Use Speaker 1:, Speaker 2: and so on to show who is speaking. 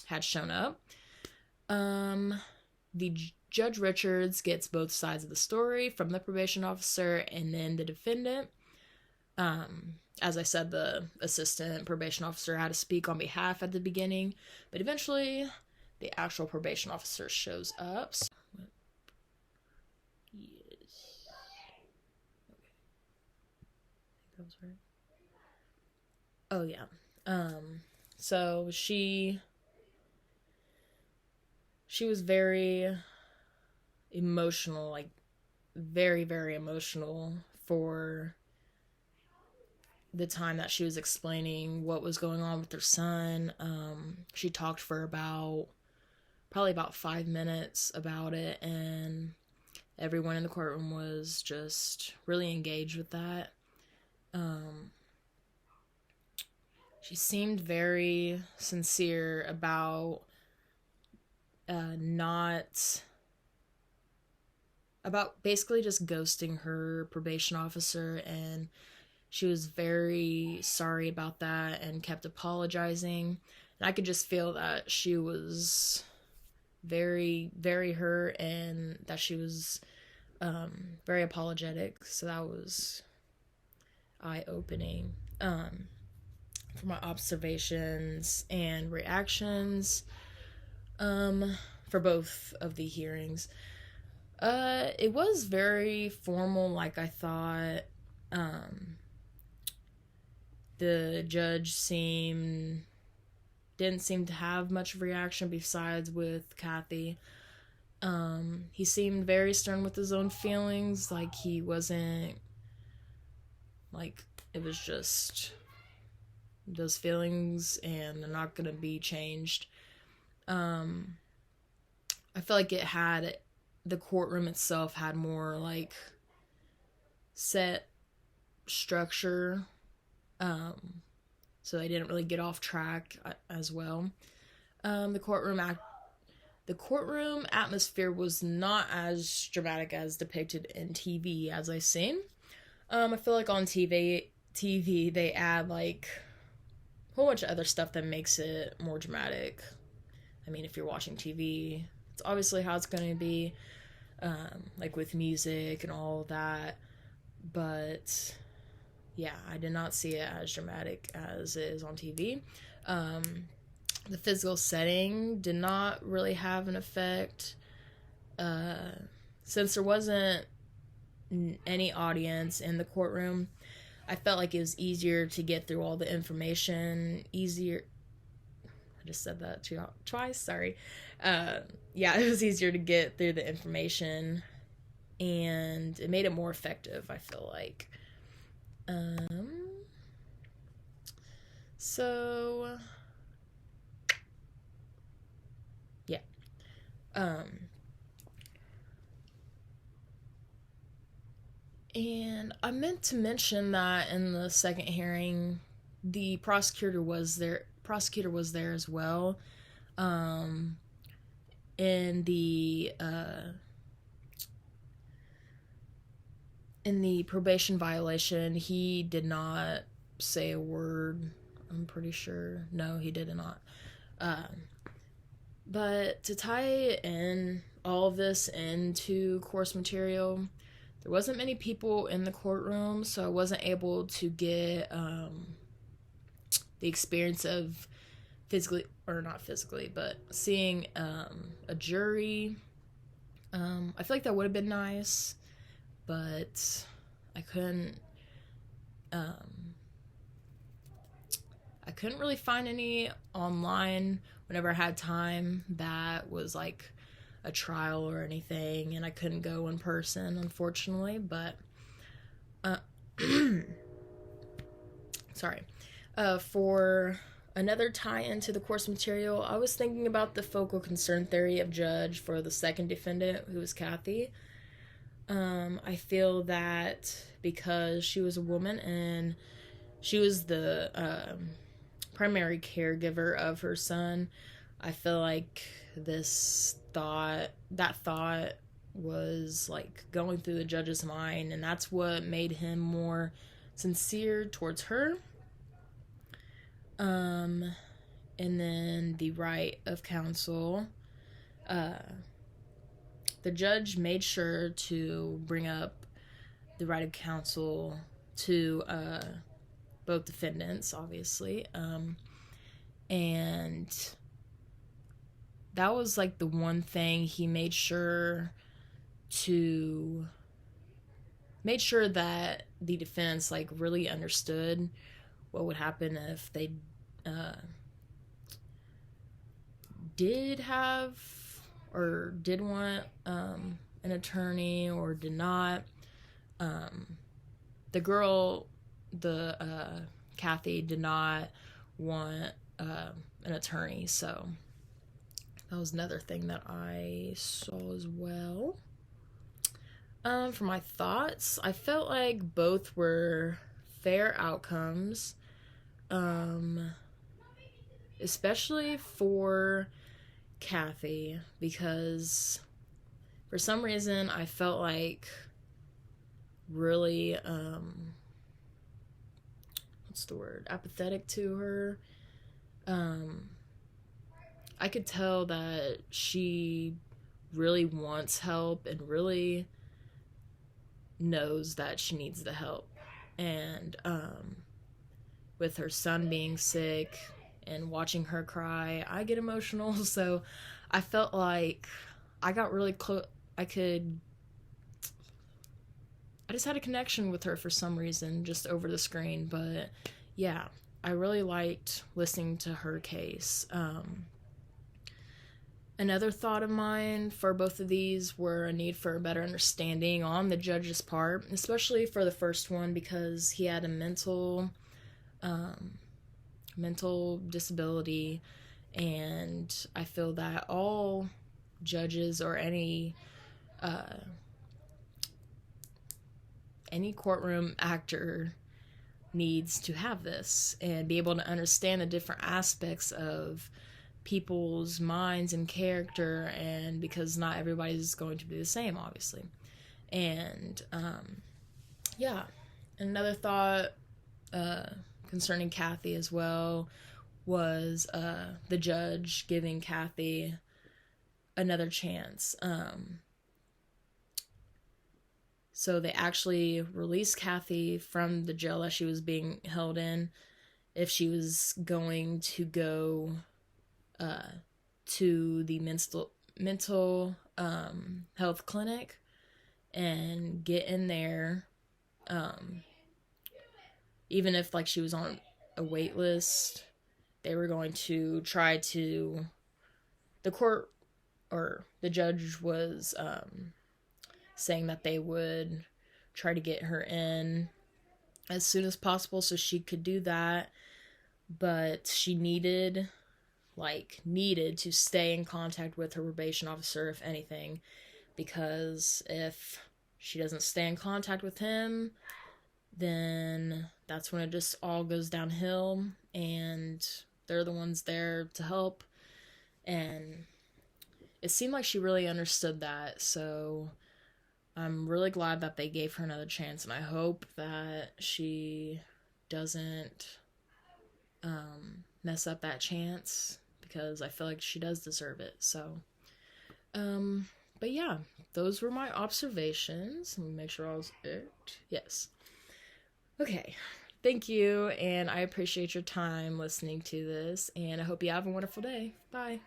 Speaker 1: had shown up. The Judge Richards gets both sides of the story from the probation officer and then the defendant. As I said, the assistant probation officer had to speak on behalf at the beginning, but eventually the actual probation officer shows up. Yes. Okay. I think that was right. Oh yeah. So she was very emotional, like very, very emotional for the time that she was explaining what was going on with her son. She talked for probably about 5 minutes about it, and everyone in the courtroom was just really engaged with that. She seemed very sincere about about basically just ghosting her probation officer, and she was very sorry about that and kept apologizing. And I could just feel that she was very, very hurt and that she was very apologetic. So that was eye-opening. For my observations and reactions for both of the hearings. It was very formal, like I thought. The judge didn't seem to have much of a reaction besides with Kathy. He seemed very stern with his own feelings, like he wasn't, like, it was just those feelings and they're not gonna be changed. I feel like the courtroom itself had more like set structure, so they didn't really get off track as well. The courtroom atmosphere was not as dramatic as depicted in TV as I've seen. I feel like on TV they add like a whole bunch of other stuff that makes it more dramatic. I mean, if you're watching TV, it's obviously how it's going to be, like with music and all of that. But yeah, I did not see it as dramatic as it is on TV. The physical setting did not really have an effect. Since there wasn't any audience in the courtroom, I felt like it was easier to get through all the information. I just said that twice, sorry. Yeah, it was easier to get through the information, and it made it more effective, I feel like. So, yeah. And I meant to mention that in the second hearing, the prosecutor was there as well. In the probation violation, he did not say a word. I'm pretty sure. No, he did not. But to tie all of this into course material, there wasn't many people in the courtroom, so I wasn't able to get the experience of but seeing a jury. I feel like that would have been nice, but I couldn't really find any online whenever I had time that was like a trial or anything, and I couldn't go in person, unfortunately. But sorry. For another tie into the course material, I was thinking about the focal concern theory of Judge for the second defendant, who was Kathy. I feel that because she was a woman and she was the primary caregiver of her son, I feel like that thought was like going through the judge's mind, and that's what made him more sincere towards her. And then the right of counsel. The judge made sure to bring up the right of counsel to both defendants, obviously. And that was like the one thing he made sure that the defense like really understood what would happen if they did have or did want an attorney or did not. The girl, Kathy, did not want an attorney, so that was another thing that I saw as well. For my thoughts, I felt like both were fair outcomes, especially for Kathy, because for some reason I felt like really apathetic to her. I could tell that she really wants help and really knows that she needs the help. And with her son being sick and watching her cry, I get emotional. So I felt like I got really close. I just had a connection with her for some reason, just over the screen. But yeah, I really liked listening to her case. Another thought of mine for both of these were a need for a better understanding on the judge's part, especially for the first one because he had a mental disability, and I feel that all judges or any courtroom actor needs to have this and be able to understand the different aspects of people's minds and character, and because not everybody's going to be the same, obviously. And yeah, another thought concerning Kathy as well was the judge giving Kathy another chance. So they actually released Kathy from the jail that she was being held in if she was going to go to the mental health clinic and get in there, even if like she was on a wait list. They were going to try to, the court or the judge was saying that they would try to get her in as soon as possible so she could do that, but she needed to stay in contact with her probation officer, if anything, because if she doesn't stay in contact with him, then that's when it just all goes downhill, and they're the ones there to help. And it seemed like she really understood that, so I'm really glad that they gave her another chance, and I hope that she doesn't mess up that chance, because I feel like she does deserve it. So, but yeah, those were my observations. Let me make sure I was it. Yes. Okay. Thank you, and I appreciate your time listening to this, and I hope you have a wonderful day. Bye.